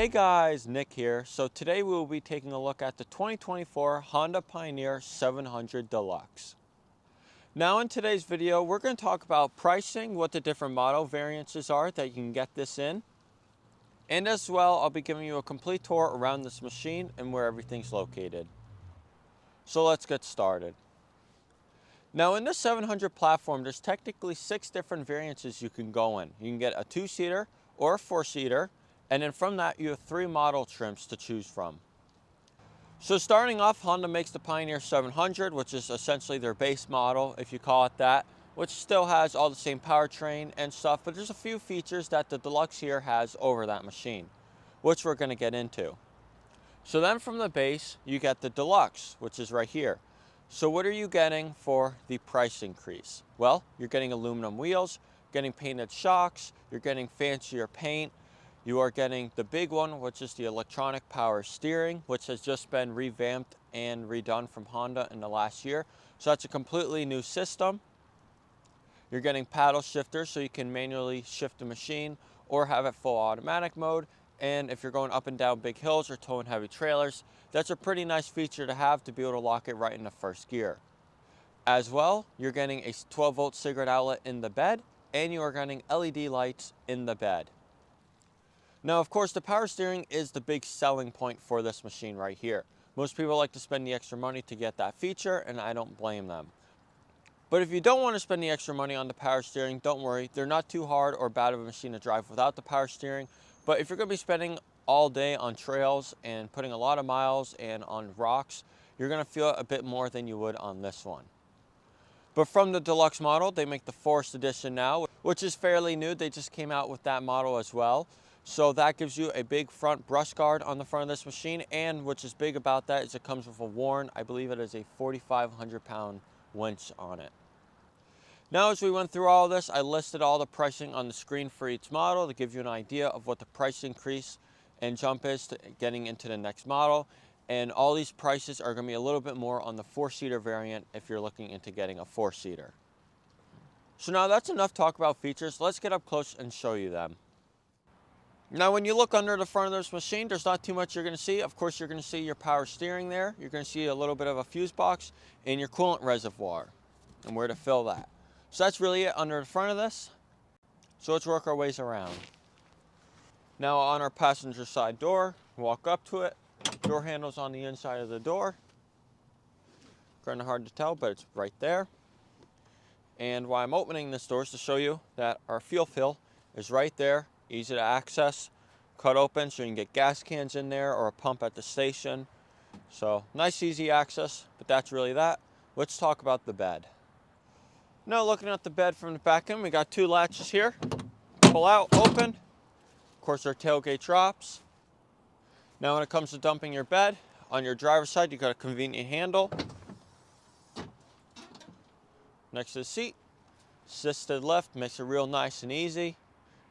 Hey guys, Nick here. So today we will be taking a look at the 2024 Honda Pioneer 700 Deluxe. Now in today's video, we're going to talk about pricing, what the different model variances are that you can get this in. And as well, I'll be giving you a complete tour around this machine and where everything's located. So let's get started. Now in the 700 platform, there's technically 6 different variances you can go in. You can get a 2-seater or a 4-seater. And then from that, you have 3 model trims to choose from. So starting off, Honda makes the Pioneer 700, which is essentially their base model, if you call it that, which still has all the same powertrain and stuff, but there's a few features that the Deluxe here has over that machine, which we're going to get into. So then from the base, you get the Deluxe, which is right here. So what are you getting for the price increase? Well, you're getting aluminum wheels, getting painted shocks, you're getting fancier paint. You are getting the big one, which is the electronic power steering, which has just been revamped and redone from Honda in the last year. So that's a completely new system. You're getting paddle shifters, so you can manually shift the machine or have it full automatic mode. And if you're going up and down big hills or towing heavy trailers, that's a pretty nice feature to have to be able to lock it right in the first gear. As well, you're getting a 12-volt cigarette outlet in the bed, and you are getting LED lights in the bed. Now, of course, the power steering is the big selling point for this machine right here. Most people like to spend the extra money to get that feature, and I don't blame them. But if you don't want to spend the extra money on the power steering, don't worry. They're not too hard or bad of a machine to drive without the power steering. But if you're going to be spending all day on trails and putting a lot of miles and on rocks, you're going to feel it a bit more than you would on this one. But from the Deluxe model, they make the Forest Edition now, which is fairly new. They just came out with that model as well. So that gives you a big front brush guard on the front of this machine, and which is big about that is it comes with a Warn, I believe it is a 4,500 pound winch on it. Now as we went through all of this, I listed all the pricing on the screen for each model to give you an idea of what the price increase and jump is to getting into the next model. And all these prices are going to be a little bit more on the 4-seater variant if you're looking into getting a 4-seater. So now that's enough talk about features. Let's get up close and show you them. Now when you look under the front of this machine, there's not too much you're going to see. Of course, you're going to see your power steering there. You're going to see a little bit of a fuse box and your coolant reservoir and where to fill that. So that's really it under the front of this. So let's work our ways around. Now on our passenger side door, walk up to it. Door handle's on the inside of the door. Kind of hard to tell, but it's right there. And why I'm opening this door is to show you that our fuel fill is right there. Easy to access, cut open so you can get gas cans in there or a pump at the station. So nice easy access, but that's really that. Let's talk about the bed. Now looking at the bed from the back end, we got 2 latches here. Pull out, open. Of course our tailgate drops. Now when it comes to dumping your bed, on your driver's side you got a convenient handle. Next to the seat, assisted lift makes it real nice and easy.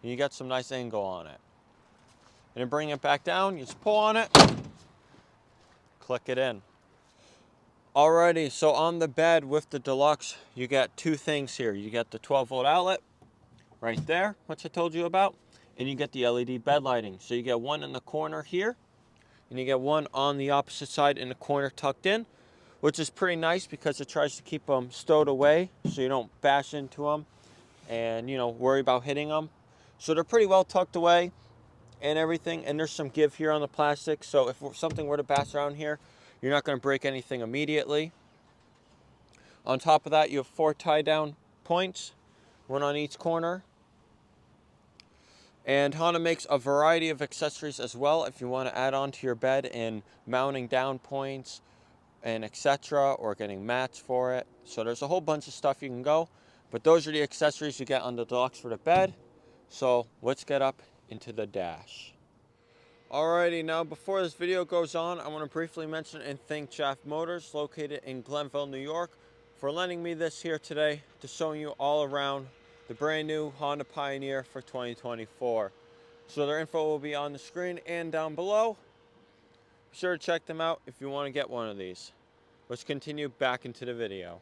And you got some nice angle on it. And then bring it back down, you just pull on it, click it in. Alrighty, so on the bed with the Deluxe, you got 2 things here. You got the 12-volt outlet right there, which I told you about, and you get the LED bed lighting. So you get one in the corner here, and you get one on the opposite side in the corner tucked in, which is pretty nice because it tries to keep them stowed away so you don't bash into them and, worry about hitting them. So they're pretty well tucked away and everything, and there's some give here on the plastic, so if something were to pass around here, you're not going to break anything immediately. On top of that, you have 4 tie-down points, one on each corner. And Honda makes a variety of accessories as well if you want to add on to your bed in mounting down points and etc., or getting mats for it. So there's a whole bunch of stuff you can go, but those are the accessories you get on the Deluxe for the bed. So let's get up into the dash. Alrighty, now before this video goes on, I want to briefly mention and thank JAF Motors, located in Glenville, New York, for lending me this here today to show you all around the brand new Honda Pioneer for 2024. So their info will be on the screen and down below. Be sure to check them out if you want to get one of these. Let's continue back into the video.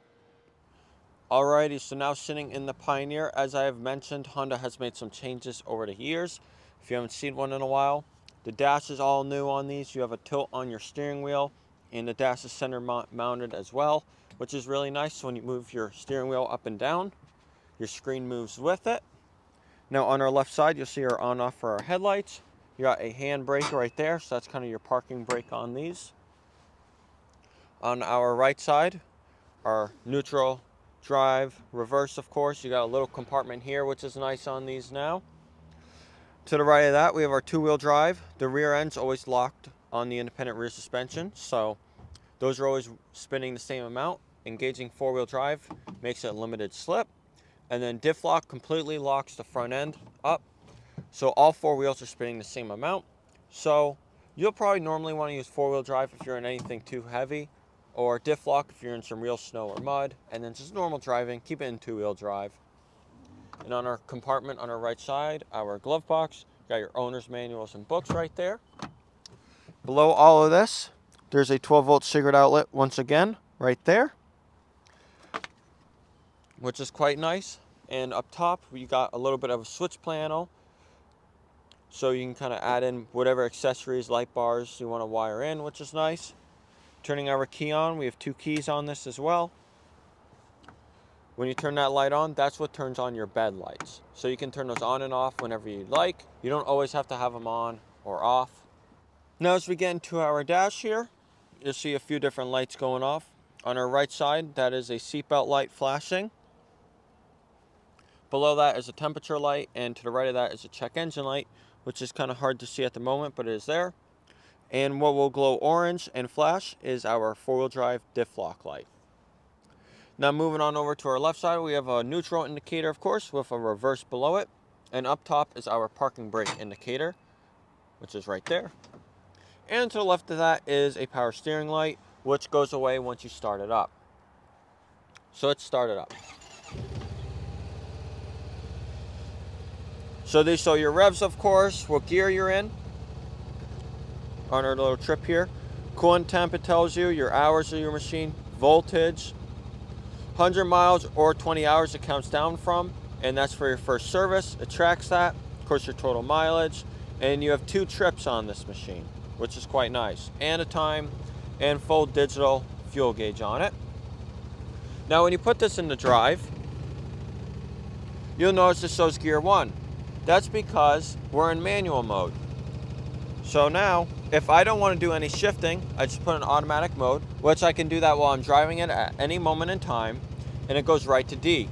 Alrighty, so now sitting in the Pioneer, as I have mentioned, Honda has made some changes over the years. If you haven't seen one in a while, The dash is all new on these. You have a tilt on your steering wheel, and the dash is center mounted as well, which is really nice. So when you move your steering wheel up and down, your screen moves with it. Now on our left side, you'll see our on-off for our headlights. You got a handbrake right there, so that's kind of your parking brake on these. On our right side, our neutral, drive, reverse, of course. You got a little compartment here, which is nice on these now. To the right of that, we have our two-wheel drive. The rear end's always locked on the independent rear suspension, so those are always spinning the same amount. Engaging four-wheel drive makes it a limited slip. And then diff lock completely locks the front end up. So all four wheels are spinning the same amount. So you'll probably normally want to use four-wheel drive if you're in anything too heavy, or diff lock if you're in some real snow or mud. And then just normal driving, keep it in two-wheel drive. And on our compartment on our right side, our glove box, got your owner's manuals and books right there. Below all of this, there's a 12-volt cigarette outlet once again, right there, which is quite nice. And up top, we got a little bit of a switch panel, so you can kind of add in whatever accessories, light bars you want to wire in, which is nice. Turning our key on, we have two keys on this as well. When you turn that light on, that's what turns on your bed lights. So you can turn those on and off whenever you'd like. You don't always have to have them on or off. Now as we get into our dash here, you'll see a few different lights going off. On our right side, that is a seatbelt light flashing. Below that is a temperature light, and to the right of that is a check engine light, which is kind of hard to see at the moment, but it is there. And what will glow orange and flash is our four-wheel drive diff lock light. Now moving on over to our left side, we have a neutral indicator, of course, with a reverse below it. And up top is our parking brake indicator, which is right there. And to the left of that is a power steering light, which goes away once you start it up. So let's start it up. So these show your revs, of course, what gear you're in on our little trip here. Coolant temp, it tells you, your hours of your machine, voltage, 100 miles or 20 hours it counts down from, and that's for your first service. It tracks that, of course, your total mileage, and you have 2 trips on this machine, which is quite nice, and a time and full digital fuel gauge on it. Now when you put this into drive, you'll notice it shows gear 1. That's because we're in manual mode. So now, if I don't want to do any shifting, I just put in automatic mode, which I can do that while I'm driving it at any moment in time, and it goes right to D,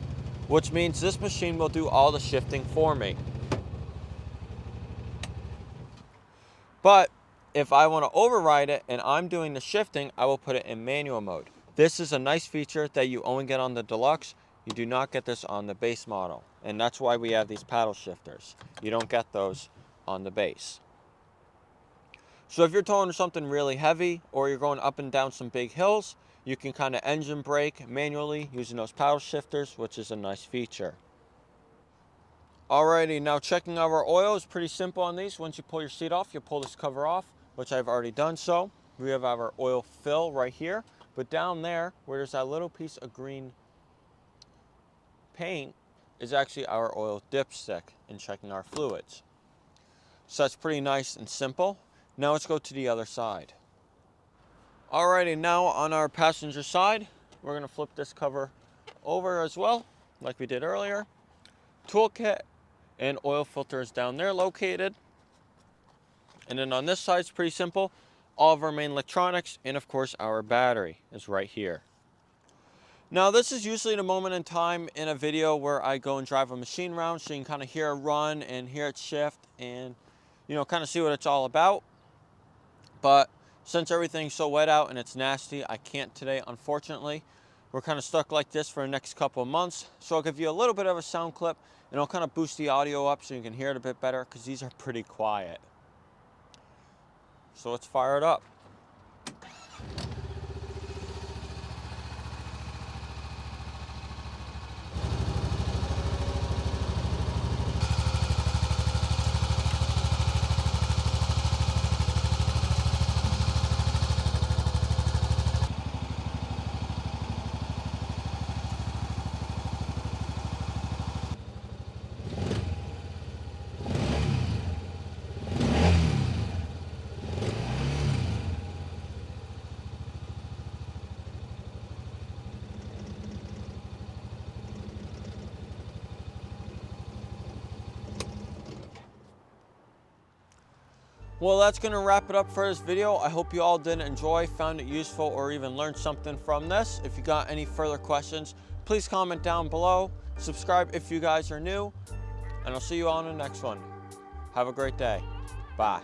which means this machine will do all the shifting for me. But if I want to override it and I'm doing the shifting, I will put it in manual mode. This is a nice feature that you only get on the Deluxe. You do not get this on the base model, and that's why we have these paddle shifters. You don't get those on the base. So if you're towing something really heavy or you're going up and down some big hills, you can kind of engine brake manually using those paddle shifters, which is a nice feature. Alrighty, now checking our oil is pretty simple on these. Once you pull your seat off, you pull this cover off, which I've already done so. We have our oil fill right here, but down there where there's that little piece of green paint is actually our oil dipstick in checking our fluids. So that's pretty nice and simple. Now let's go to the other side. Alrighty, now on our passenger side, we're going to flip this cover over as well, like we did earlier. Toolkit and oil filter is down there located. And then on this side, it's pretty simple. All of our main electronics and of course our battery is right here. Now this is usually the moment in time in a video where I go and drive a machine around so you can kind of hear it run and hear it shift and, you know, kind of see what it's all about. But since everything's so wet out and it's nasty, I can't today, unfortunately. We're kind of stuck like this for the next couple of months. So I'll give you a little bit of a sound clip and I'll kind of boost the audio up so you can hear it a bit better because these are pretty quiet. So let's fire it up. Well, that's going to wrap it up for this video. I hope you all did enjoy, found it useful, or even learned something from this. If you got any further questions, please comment down below. Subscribe if you guys are new, and I'll see you all in the next one. Have a great day. Bye.